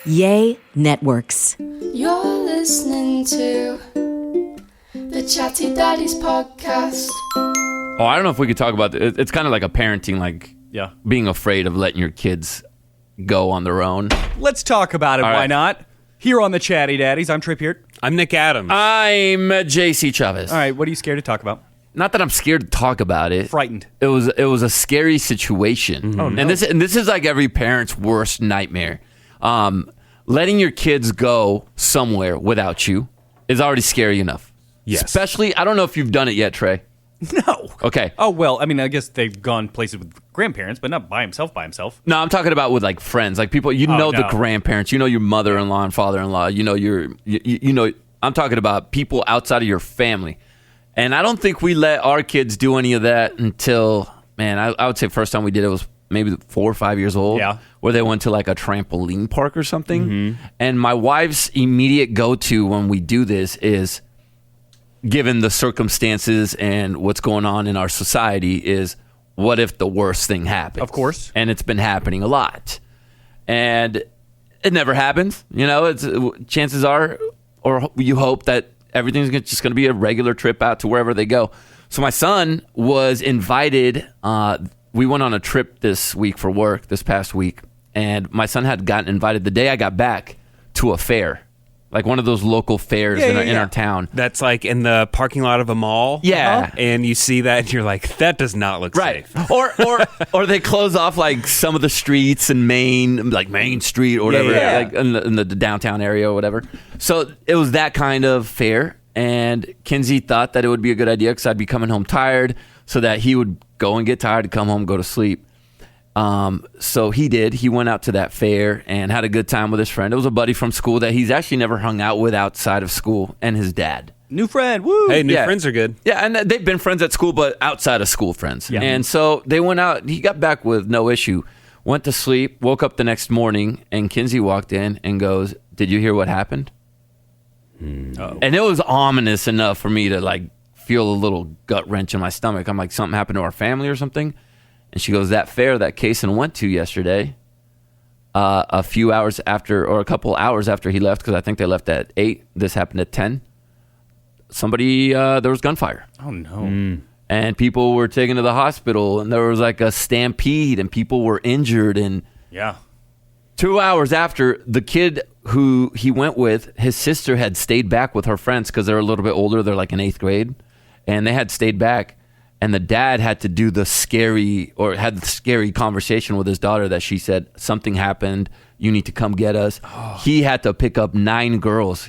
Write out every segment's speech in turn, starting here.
Yay Networks. You're listening to the Chatty Daddies podcast. Oh, I don't know if we could talk about it. It's kind of like a parenting, being afraid of letting your kids go on their own. Let's talk about it. All Why right. not? Here on the Chatty Daddies, I'm Trey Peart. I'm Nick Adams. I'm JC Chavez. All right, what are you scared to talk about? Not that I'm scared to talk about it. Frightened. It was a scary situation. Mm-hmm. Oh, no. And this is like every parent's worst nightmare. Letting your kids go somewhere without you is already scary enough. Yes. Especially, I don't know if you've done it yet, Trey. No. Okay. Oh, well, I mean, I guess they've gone places with grandparents, but not by himself. No, I'm talking about with like friends, like people, know the no. grandparents, you know your mother-in-law and father-in-law, you know, I'm talking about people outside of your family. And I don't think we let our kids do any of that until, man, I would say first time we did it was maybe 4 or 5 years old. Yeah. Where they went to like a trampoline park or something. Mm-hmm. And my wife's immediate go-to when we do this is, given the circumstances and what's going on in our society, is what if the worst thing happens? Of course. And it's been happening a lot. And it never happens. You know, chances are, or you hope that everything's just going to be a regular trip out to wherever they go. So my son was invited. We went on a trip this week for work, this past week. And my son had gotten invited the day I got back to a fair. Like one of those local fairs in our town. That's like in the parking lot of a mall. Yeah. And you see that and you're like, that does not look Right. safe. or they close off like some of the streets in Maine, like Main Street or whatever, Yeah. like in the downtown area or whatever. So it was that kind of fair. And Kinsey thought that it would be a good idea because I'd be coming home tired so that he would go and get tired, come home, go to sleep. So he did. He went out to that fair and had a good time with his friend. It was a buddy from school that he's actually never hung out with outside of school, and his dad. New friend. Woo. Hey, new Yeah. friends are good. Yeah, and they've been friends at school, but outside of school friends. Yeah. And so they went out. He got back with no issue, went to sleep, woke up the next morning, and Kinsey walked in and goes, "Did you hear what happened?" Uh-oh. And it was ominous enough for me to like feel a little gut wrench in my stomach. I'm like, something happened to our family or something? And she goes, that fair that Kaysen went to yesterday, a few hours after, or a couple hours after he left, because I think they left at 8. This happened at 10. There was gunfire. Oh, no. And people were taken to the hospital, and there was like a stampede, and people were injured. And Yeah. 2 hours after, the kid who he went with, his sister had stayed back with her friends because they're a little bit older. They're like in 8th grade. And they had stayed back. And the dad had to do the scary conversation with his daughter that she said, something happened. You need to come get us. Oh. He had to pick up 9 girls,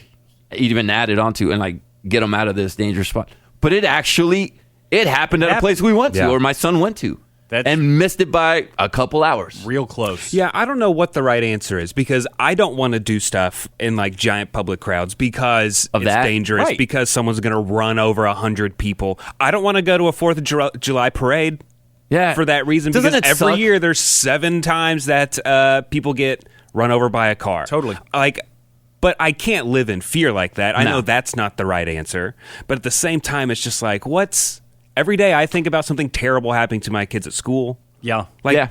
even added onto, and like get them out of this dangerous spot. But it happened at a place we went to, or my son went to. And missed it by a couple hours. Real close. Yeah, I don't know what the right answer is because I don't want to do stuff in like giant public crowds because it's dangerous, right. because someone's going to run over 100 people. I don't want to go to a 4th of July parade for that reason. Doesn't because it every suck? year there's 7 times that people get run over by a car. Totally. But I can't live in fear like that. I No. know that's not the right answer. But at the same time, it's just like, every day I think about something terrible happening to my kids at school. Yeah. Now,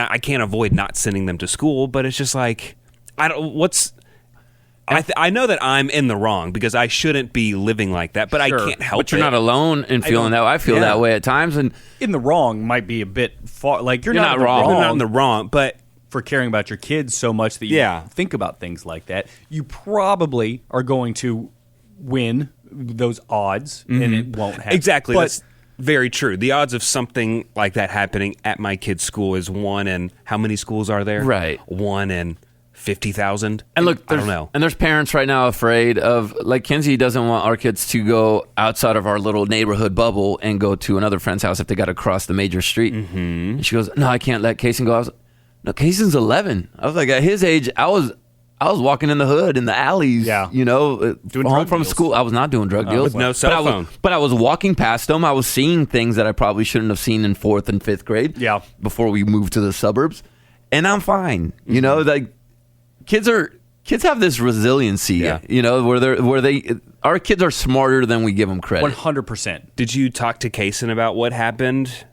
I can't avoid not sending them to school, but it's just like, I know that I'm in the wrong because I shouldn't be living like that, but Sure. I can't help it. But you're not alone in feeling that way. I feel that way at times. And In the wrong might be a bit far. Like, you're not not wrong. You're not in the wrong, but for caring about your kids so much that you think about things like that. You probably are going to win those odds, and it won't happen. Exactly. But That's very true. The odds of something like that happening at my kid's school is 1 in how many schools are there? Right. 1 in 50,000. And look, I don't know. And there's parents right now afraid of, like Kinsey doesn't want our kids to go outside of our little neighborhood bubble and go to another friend's house if they got to cross the major street. Mm-hmm. And she goes, no, I can't let Kaysen go. I was like, no, Kaysen's 11. I was like, at his age, I was walking in the hood, in the alleys, doing home drug from deals. school. I was not doing drug deals. With no cell phone. But I was walking past them. I was seeing things that I probably shouldn't have seen in 4th and 5th grade. Yeah. Before we moved to the suburbs. And I'm fine. You know, like kids have this resiliency, our kids are smarter than we give them credit. 100%. Did you talk to Kaysen about what happened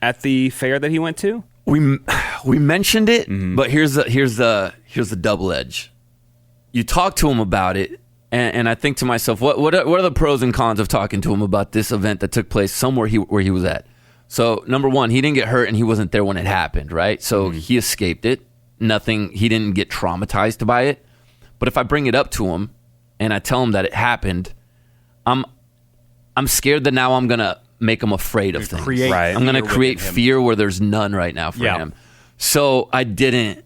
at the fair that he went to? We mentioned it, but here's the double edge. You talk to him about it, and I think to myself, what are the pros and cons of talking to him about this event that took place somewhere where he was at? So number one, he didn't get hurt and he wasn't there when it happened, right? So he escaped it. He didn't get traumatized by it. But if I bring it up to him and I tell him that it happened, I'm scared that now I'm gonna make him afraid of things. I'm gonna create fear where there's none right now for him. So I didn't.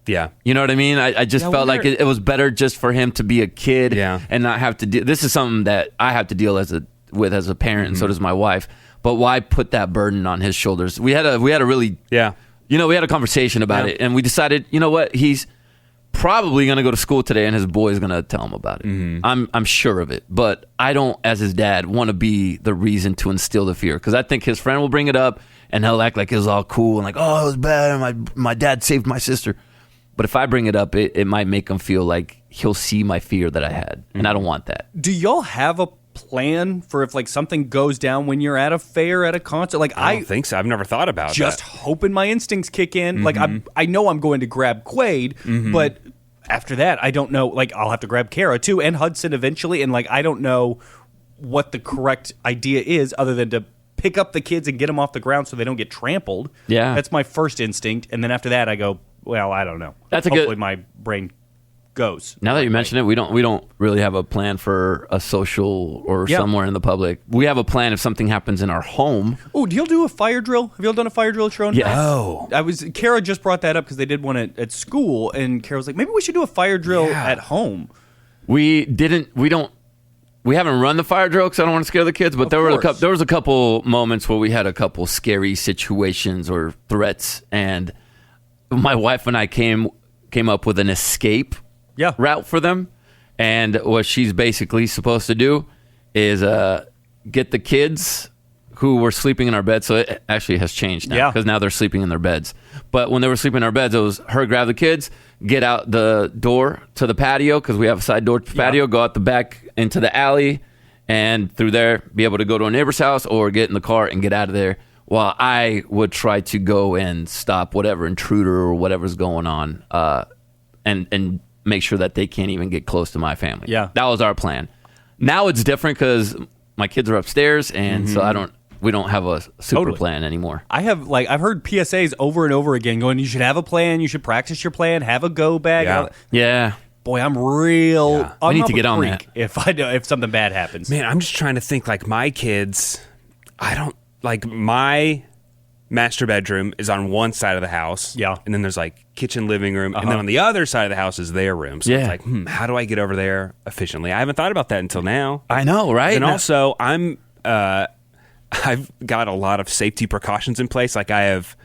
Yeah. You know what I mean? I just felt like it was better just for him to be a kid and not have to deal. This is something that I have to deal with as a parent, and so does my wife. But why put that burden on his shoulders? We had a really we had a conversation about it, and we decided, you know what? He's probably going to go to school today, and his boy's going to tell him about it. I'm sure of it, but I don't, as his dad, want to be the reason to instill the fear, because I think his friend will bring it up and he'll act like it was all cool and like, oh, it was bad, and my dad saved my sister. But if I bring it up, it might make him feel like he'll see my fear that I had, and I don't want that. Do y'all have a plan for if like something goes down when you're at a fair, at a concert? Like I don't think so. I've never thought about just that. hoping my instincts kick in. Like I know I'm going to grab Quaid, but after that I don't know. Like I'll have to grab Kara too, and Hudson eventually, and like I don't know what the correct idea is other than to pick up the kids and get them off the ground so they don't get trampled. Yeah, that's my first instinct, and then after that I go, well, I don't know. Hopefully my brain goes. Now that you mention it, we don't really have a plan for a social or somewhere in the public. We have a plan if something happens in our home. Oh, do y'all do a fire drill? Have y'all done a fire drill, Tron? Yes. Oh. Kara just brought that up because they did one at school, and Kara was like, maybe we should do a fire drill at home. We haven't run the fire drill because I don't want to scare the kids, but there was a couple moments where we had a couple scary situations or threats, and my wife and I came up with an escape route for them. And what she's basically supposed to do is get the kids who were sleeping in our beds. So it actually has changed now because now they're sleeping in their beds. But when they were sleeping in our beds, it was her grab the kids, get out the door to the patio because we have a side door to the patio, go out the back into the alley, and through there be able to go to a neighbor's house or get in the car and get out of there, while I would try to go and stop whatever intruder or whatever's going on, and make sure that they can't even get close to my family. Yeah, that was our plan. Now it's different because my kids are upstairs, and so we don't have a super plan anymore. I've heard PSAs over and over again going, you should have a plan, you should practice your plan, have a go bag. Yeah. Boy, I'm real. We need to get on that. If something bad happens. Man, I'm just trying to think like my kids. I don't like my master bedroom is on one side of the house. Yeah. And then there's like kitchen, living room. And then on the other side of the house is their room. So it's like, how do I get over there efficiently? I haven't thought about that until now. I know, right? And also I've got a lot of safety precautions in place. Like I have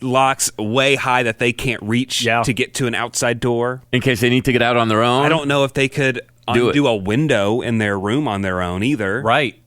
locks way high that they can't reach to get to an outside door. In case they need to get out on their own? I don't know if they could undo a window in their room on their own either. Right.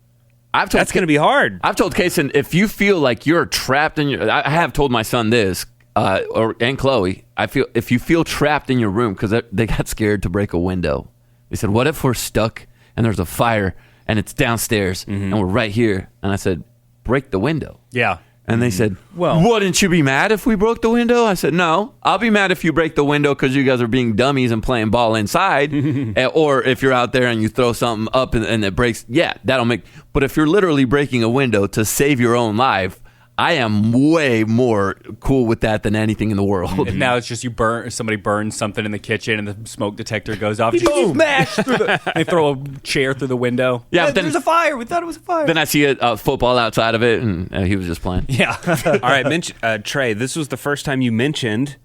That's going to be hard. I've told Kason, if you feel like you're trapped in your... I have told my son this, and Chloe, if you feel trapped in your room, because they got scared to break a window. They said, what if we're stuck and there's a fire and it's downstairs and we're right here? And I said, break the window. Yeah. And they said, well, wouldn't you be mad if we broke the window? I said, no, I'll be mad if you break the window because you guys are being dummies and playing ball inside. Or if you're out there and you throw something up and it breaks, that'll make... But if you're literally breaking a window to save your own life, I am way more cool with that than anything in the world. And now it's just somebody burns something in the kitchen and the smoke detector goes off. Boom! Smash through they throw a chair through the window. Yeah, but there's a fire. We thought it was a fire. Then I see a football outside of it, and he was just playing. Yeah. All right, Trey, this was the first time you mentioned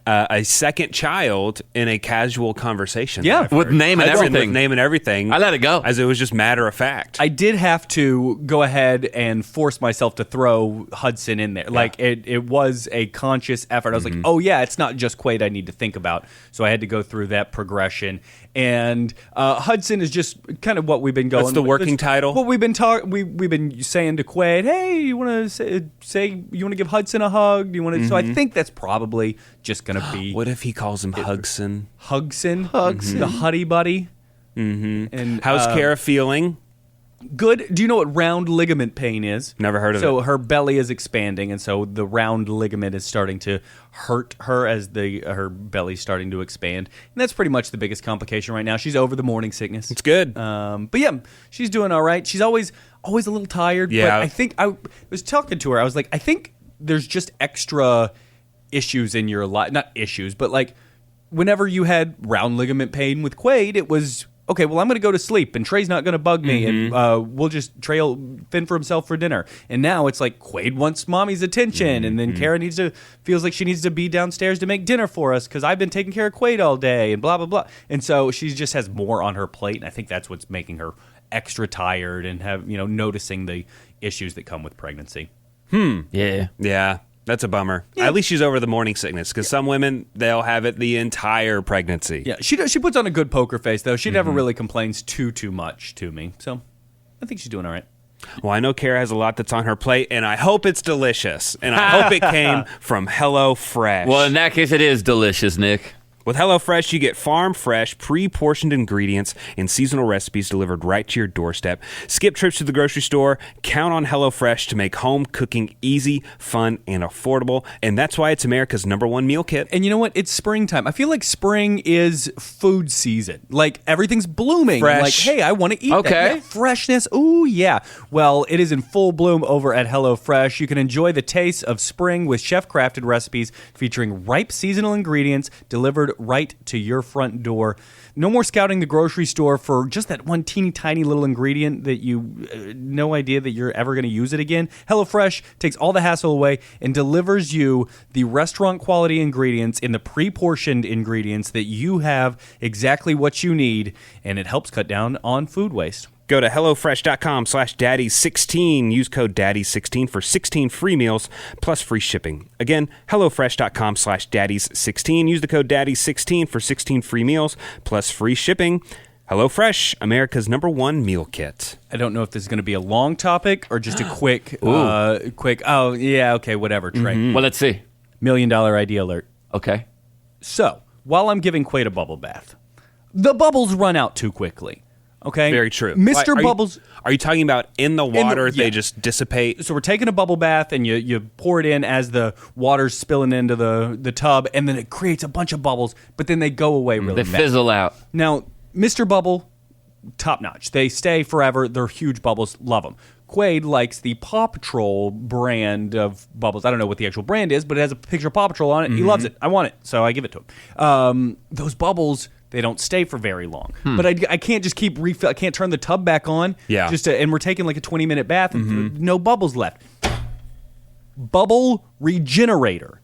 a second child in a casual conversation. Yeah, with name and everything. With name and everything. I let it go. As it was just matter of fact. I did have to go ahead and force myself to throw Hudson in there. Yeah. Like, it was a conscious effort. I was like, oh, yeah, it's not just Quaid I need to think about. So I had to go through that progression. And Hudson is just kind of what we've been going. That's the working title. Well, we've been saying to Quaid, hey, you want to say you want to give Hudson a hug? Do you want to? So I think that's probably just going to be. What if he calls him Hugson? Hugson, the Huddy Buddy. And how's Kara feeling? Good. Do you know what round ligament pain is? Never heard of it. So her belly is expanding, and so the round ligament is starting to hurt her as her belly's starting to expand. And that's pretty much the biggest complication right now. She's over the morning sickness. It's good. But yeah, she's doing all right. She's always a little tired. Yeah. But I think I was talking to her. I was like, I think there's just extra issues in your life. Not issues, but like whenever you had round ligament pain with Quaid, it was, okay, well, I'm going to go to sleep, and Trey's not going to bug me, and Trey will fend for himself for dinner. And now it's like Quaid wants mommy's attention, and then Kara feels like she needs to be downstairs to make dinner for us because I've been taking care of Quaid all day, and blah, blah, blah. And so she just has more on her plate, and I think that's what's making her extra tired and noticing the issues that come with pregnancy. Yeah. Yeah. That's a bummer. Yeah. At least she's over the morning sickness, because some women, they'll have it the entire pregnancy. Yeah, she puts on a good poker face, though. She never really complains too much to me. So I think she's doing all right. Well, I know Kara has a lot that's on her plate, and I hope it's delicious. And I hope it came from HelloFresh. Well, in that case, it is delicious, Nick. With HelloFresh, you get farm-fresh, pre-portioned ingredients and seasonal recipes delivered right to your doorstep. Skip trips to the grocery store. Count on HelloFresh to make home cooking easy, fun, and affordable. And that's why it's America's #1 meal kit. And you know what? It's springtime. I feel like spring is food season. Like, everything's blooming. Fresh. Like, hey, I want to eat Okay. that. Yeah, freshness. Ooh, yeah. Well, it is in full bloom over at HelloFresh. You can enjoy the taste of spring with chef-crafted recipes featuring ripe seasonal ingredients delivered right to your front door. No more scouting the grocery store for just that one teeny tiny little ingredient that you no idea that you're ever going to use it again. HelloFresh takes all the hassle away and delivers you the restaurant quality ingredients in the pre-portioned ingredients that you have exactly what you need, and it helps cut down on food waste. Go to HelloFresh.com/Daddy16. Use code Daddy16 for 16 free meals plus free shipping. Again, HelloFresh.com/Daddies16. Use the code Daddy16 for 16 free meals plus free shipping. HelloFresh, America's #1 meal kit. I don't know if this is going to be a long topic or just a quick, oh, yeah, okay, whatever, Trey. Well, let's see. $1 million idea alert. Okay. So, while I'm giving Quaid a bubble bath, the bubbles run out too quickly. Okay? Very true. Mr. Bubbles. Are you talking about in the water, they just dissipate? So we're taking a bubble bath, and you pour it in as the water's spilling into the tub, and then it creates a bunch of bubbles, but then they go away really They fast. fizzle out. Now, Mr. Bubble, top notch. They stay forever. They're huge bubbles. Love them. Quaid likes the Paw Patrol brand of bubbles. I don't know what the actual brand is, but it has a picture of Paw Patrol on it. He loves it. I want it, so I give it to him. Those bubbles, they don't stay for very long. But I can't just keep refill. I can't turn the tub back on. Yeah. And we're taking like a 20-minute bath and no bubbles left. Bubble regenerator.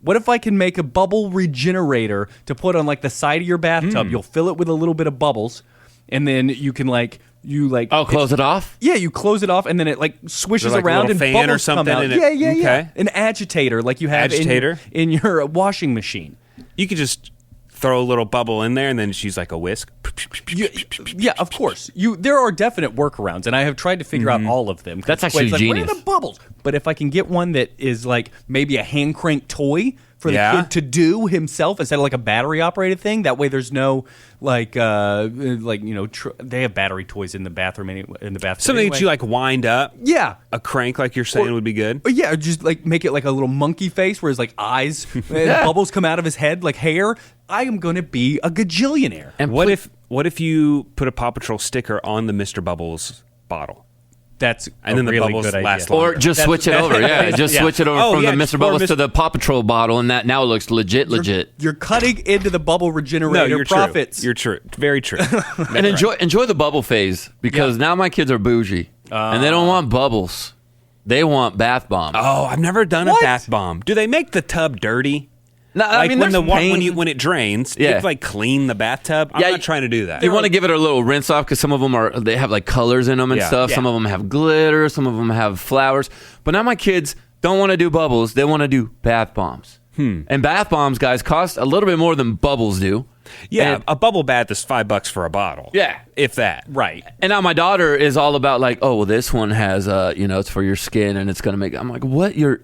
What if I can make a bubble regenerator to put on like the side of your bathtub? You'll fill it with a little bit of bubbles, and then you can Close it off? Yeah, you close it off, and then it like swishes like a around little and fan bubbles or something come out. in it? Yeah. Okay. An agitator like you have in your washing machine. You could just throw a little bubble in there, and then she's like a whisk. Yeah, of course. There are definite workarounds, and I have tried to figure out all of them. That's actually like, genius. Where are the bubbles? But if I can get one that is like maybe a hand crank toy for the kid to do himself instead of like a battery operated thing, that way there's no they have battery toys in the bathroom in the bathroom. Something anyway. that you like wind up. Yeah. A crank, like you're saying, would be good. Yeah, just like make it like a little monkey face where his like eyes and bubbles come out of his head like hair. I am going to be a gajillionaire. And what if you put a Paw Patrol sticker on the Mr. Bubbles bottle? That's and then the really bubbles good idea. last longer. Or just switch it over. Yeah, just switch it over from the Mr. Bubbles to the Paw Patrol bottle, and that now looks legit. You're cutting into the bubble regenerator you're profits. True. You're true. Very true. And enjoy the bubble phase, because now my kids are bougie, and they don't want bubbles. They want bath bombs. Oh, I've never done a bath bomb. Do they make the tub dirty? No, I mean, when it drains, you have to like clean the bathtub. I'm not trying to do that. You want to give it a little rinse off, because some of them they have like colors in them and stuff. Yeah. Some of them have glitter. Some of them have flowers. But now my kids don't want to do bubbles. They want to do bath bombs. And bath bombs, guys, cost a little bit more than bubbles do. Yeah, And- a bubble bath is $5 for a bottle. Yeah. If that. Right. And now my daughter is all about like, oh, well, this one has, it's for your skin and it's going to make. I'm like, what? You're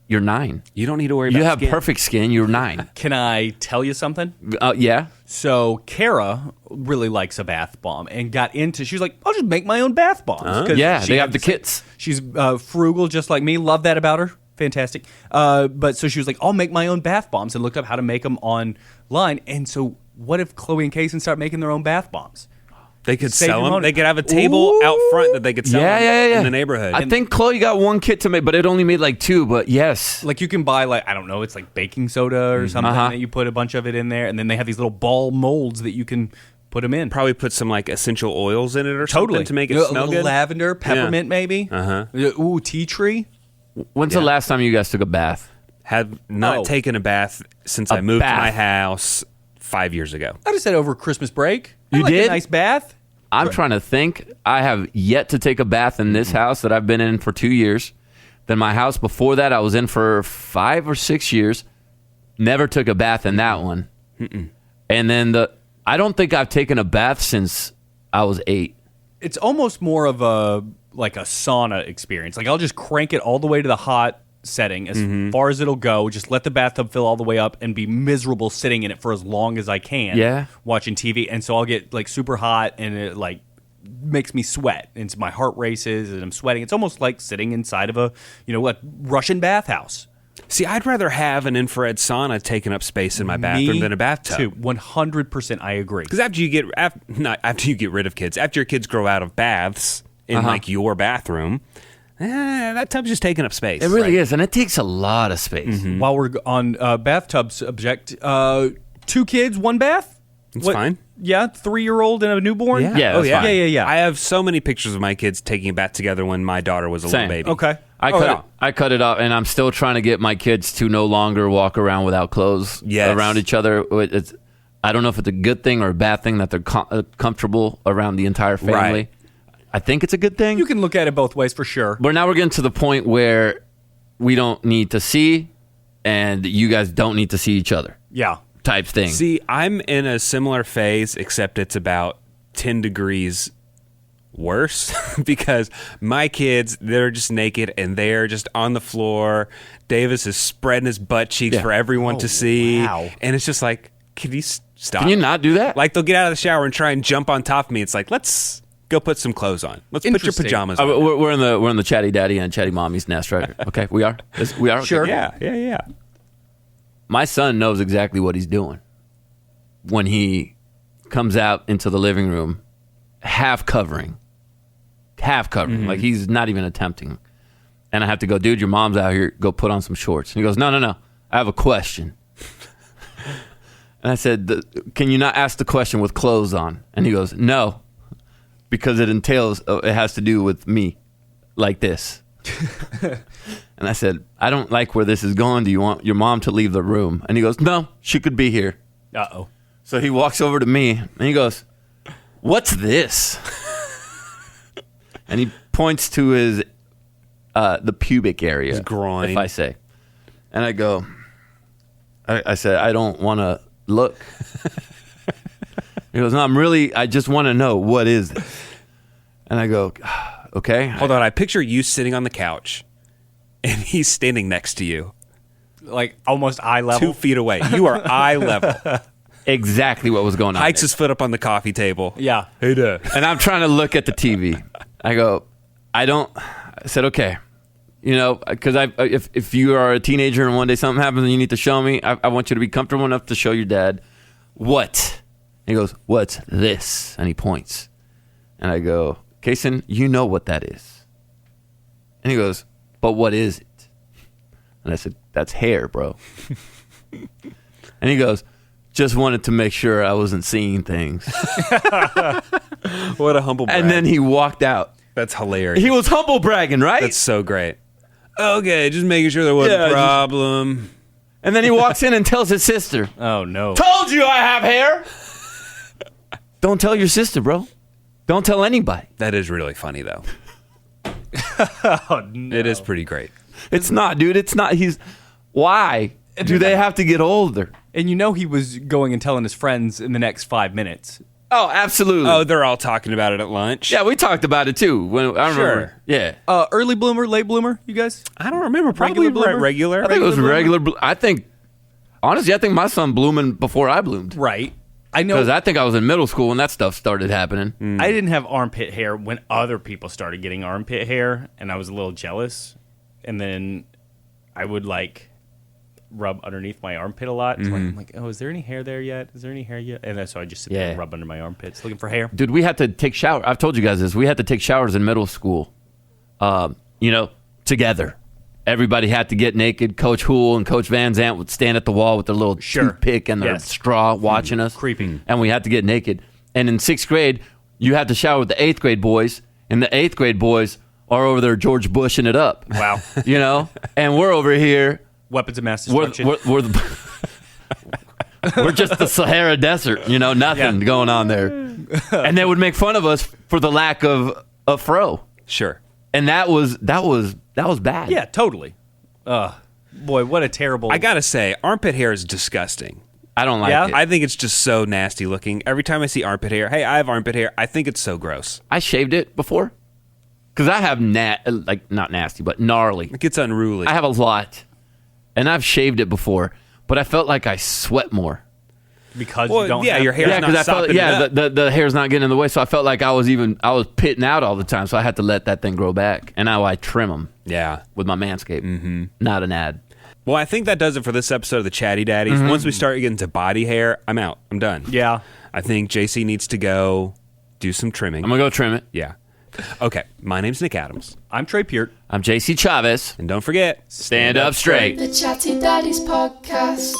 9. You don't need to worry about You have skin. perfect skin. You're 9. Can I tell you something? Yeah. So Kara really likes a bath bomb and got into. She was like, "I'll just make my own bath bombs." 'Cause Yeah, she they had have the same- kits. She's frugal, just like me. Love that about her. Fantastic. But so she was like, "I'll make my own bath bombs," and looked up how to make them online. And so, what if Chloe and Kason start making their own bath bombs? They could Save sell your them. money. They could have a table out front that they could sell Yeah. in the neighborhood. I think Chloe got one kit to make, but it only made like 2. But yes. Like you can buy I don't know, it's like baking soda or something that you put a bunch of it in there, and then they have these little ball molds that you can put them in. Probably put some like essential oils in it or Totally something to make it A smell little good. lavender, peppermint, maybe. Ooh, tea tree. When's the last time you guys took a bath? Have not taken a bath since I moved to my house 5 years ago. I just said over Christmas break. I You like did? a nice bath. I'm trying to think. I have yet to take a bath in this house that I've been in for 2 years. Then my house before that, I was in for 5 or 6 years. Never took a bath in that one. And then I don't think I've taken a bath since I was 8. It's almost more of a sauna experience. Like I'll just crank it all the way to the hot setting as far as it'll go. Just let the bathtub fill all the way up and be miserable sitting in it for as long as I can. Yeah. Watching TV, and so I'll get super hot and it makes me sweat, and my heart races and I'm sweating. It's almost like sitting inside of a Russian bathhouse. See, I'd rather have an infrared sauna taking up space in my bathroom than a bathtub. Too. 100%, I agree. Because after you get rid of kids, after your kids grow out of baths in your bathroom, that tub's just taking up space. It really is, and it takes a lot of space. While we're on bathtub subject, 2 kids, 1 bath? It's fine. Yeah, 3-year-old and a newborn? Yeah. Yeah, Oh, that's yeah. fine. Yeah. I have so many pictures of my kids taking a bath together when my daughter was a Same. little baby. Okay. I cut it off, and I'm still trying to get my kids to no longer walk around without clothes around each other. I don't know if it's a good thing or a bad thing that they're comfortable around the entire family. Right. I think it's a good thing. You can look at it both ways for sure. But now we're getting to the point where we don't need to see, and you guys don't need to see each other. Yeah. Type thing. See, I'm in a similar phase, except it's about 10 degrees worse because my kids, they're just naked and they're just on the floor. Davis is spreading his butt cheeks for everyone to see. wow. And it's just like, can you stop? Can you not do that? Like, they'll get out of the shower and try and jump on top of me. It's like, let's go put some clothes on. Let's put your Interesting. pajamas on. we're in the chatty daddy and chatty mommy's nest, right? Okay, we are. We are. Sure. Okay. Yeah. My son knows exactly what he's doing when he comes out into the living room, half covering, like he's not even attempting. And I have to go, dude, your mom's out here. Go put on some shorts. And he goes, no. I have a question. And I said, can you not ask the question with clothes on? And he goes, no, because it has to do with me, like this. And I said, I don't like where this is going. Do you want your mom to leave the room? And he goes, no, she could be here. Uh-oh. So he walks over to me and he goes, what's this? And he points to his the pubic area, His groin. if I say. And I go, I said, I don't want to look. He goes, no, I just want to know, what is this? And I go, okay. Hold on. I picture you sitting on the couch and he's standing next to you. Like almost eye level. 2 feet away. You are eye level. Exactly what was going on. Hikes there. his foot up on the coffee table. Yeah. Hey there. And I'm trying to look at the TV. I go, I said, okay. You know, because if you are a teenager and one day something happens and you need to show me, I want you to be comfortable enough to show your dad what. And he goes, what's this? And he points. And I go, Kason, you know what that is. And he goes, but what is it? And I said, that's hair, bro. And he goes, just wanted to make sure I wasn't seeing things. What a humble brag. And then he walked out. That's hilarious. He was humble bragging, right? That's so great. Okay, just making sure there wasn't a problem. And then he walks in and tells his sister, Oh, no. told you I have hair. Don't tell your sister, bro. Don't tell anybody. That is really funny, though. Oh, no. It is pretty great. It's not, dude. It's not. Why do they have to get older? And you know he was going and telling his friends in the next 5 minutes. Oh, absolutely. Oh, they're all talking about it at lunch. Yeah, we talked about it too. I remember. Sure. Yeah. Early bloomer, late bloomer, you guys? I don't remember. Probably Regular bloomer? regular. I think it was regular. Honestly, I think my son blooming before I bloomed. Right. I know. Because I think I was in middle school when that stuff started happening. I didn't have armpit hair when other people started getting armpit hair, and I was a little jealous. And then I would rub underneath my armpit a lot. So I'm like, oh, is there any hair there yet? Is there any hair yet? And then, so I just sit there and rub under my armpits looking for hair. Dude, we had to take showers. I've told you guys this. We had to take showers in middle school, together. Everybody had to get naked. Coach Hool and Coach Van Zant would stand at the wall with their little toothpick and their straw watching us. Creepy. And we had to get naked. And in 6th grade, you had to shower with the 8th grade boys. And the 8th grade boys are over there George Bushing it up. Wow. And we're over here. Weapons of mass destruction. We're just the Sahara Desert, nothing going on there. And they would make fun of us for the lack of a fro. Sure. And that was bad. Yeah, totally. Boy, what a terrible... I gotta say, armpit hair is disgusting. I don't like it. I think it's just so nasty looking. Every time I see armpit hair, hey, I have armpit hair, I think it's so gross. I shaved it before. Because I have, not nasty, but gnarly. It gets unruly. I have a lot. And I've shaved it before. But I felt like I sweat more. Because you don't have... your hair's not sopping it up. the hair's not getting in the way. So I felt like I was pitting out all the time. So I had to let that thing grow back. And now I trim them. Yeah. With my Manscaped. Mm-hmm. Not an ad. Well, I think that does it for this episode of the Chatty Daddies. Once we start getting to body hair, I'm out. I'm done. Yeah. I think JC needs to go do some trimming. I'm going to go trim it. Yeah. Okay. My name's Nick Adams. I'm Trey Peart. I'm JC Chavez. And don't forget, stand up straight. The Chatty Daddies Podcast.